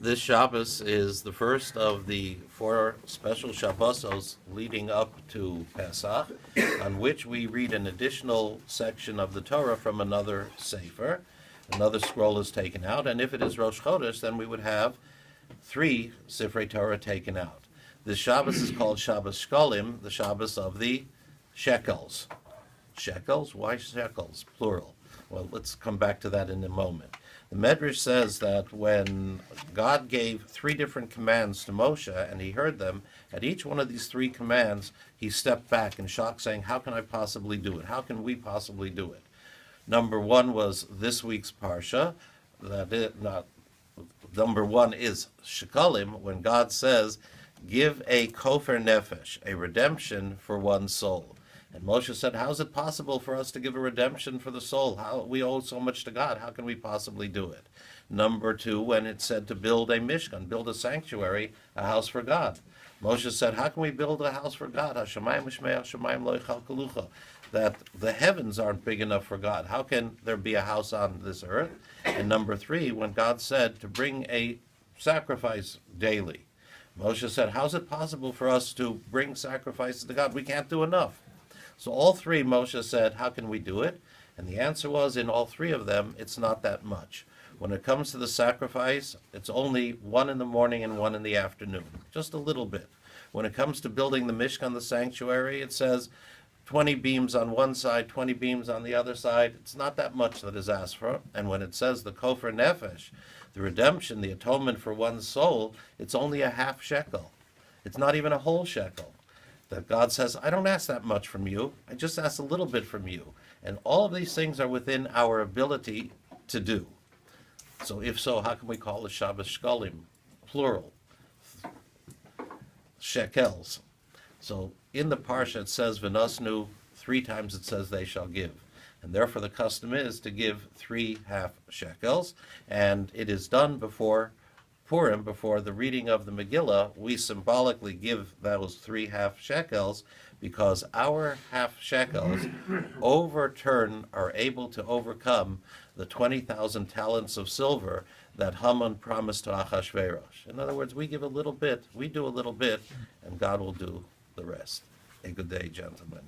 This Shabbos is the first of the four special Shabbosos leading up to Pesach, on which we read an additional section of the Torah from another Sefer. Another scroll is taken out, and if it is Rosh Chodesh, then we would have three Sifrei Torah taken out. This Shabbos is called Shabbos Shkolim, the Shabbos of the shekels. Shekels? Why shekels? Plural. Well, let's come back to that in a moment. The Medrash says that when God gave three different commands to Moshe and he heard them, at each one of these three commands, he stepped back in shock, saying, how can I possibly do it? How can we possibly do it? Number one was this week's Parsha. Number one is Shekalim, when God says, give a kofer nefesh, a redemption for one's soul. And Moshe said, how is it possible for us to give a redemption for the soul? How we owe so much to God. How can we possibly do it? Number two, when it said to build a mishkan, build a sanctuary, a house for God. Moshe said, how can we build a house for God? Hashemayim Mishmei Hashemayim Lo Yichalkelucha. That the heavens aren't big enough for God. How can there be a house on this earth? And number three, when God said to bring a sacrifice daily. Moshe said, how is it possible for us to bring sacrifices to God? We can't do enough. So all three, Moshe said, how can we do it? And the answer was, in all three of them, it's not that much. When it comes to the sacrifice, it's only one in the morning and one in the afternoon, just a little bit. When it comes to building the Mishkan, the sanctuary, it says 20 beams on one side, 20 beams on the other side. It's not that much that is asked for. And when it says the kofer nefesh, the redemption, the atonement for one's soul, it's only a half shekel. It's not even a whole shekel. That God says, I don't ask that much from you. I just ask a little bit from you. And all of these things are within our ability to do. So if so, how can we call it Shabbos Shkolim? Plural. Shekels. So in the Parsha it says, V'nosnu, 3 times it says they shall give. And therefore the custom is to give 3 half shekels. And it is done before Purim, before the reading of the Megillah. We symbolically give those 3 half shekels because our half shekels are able to overcome the 20,000 talents of silver that Haman promised to Achashverosh. In other words, we give a little bit, we do a little bit, and God will do the rest. A good day, gentlemen.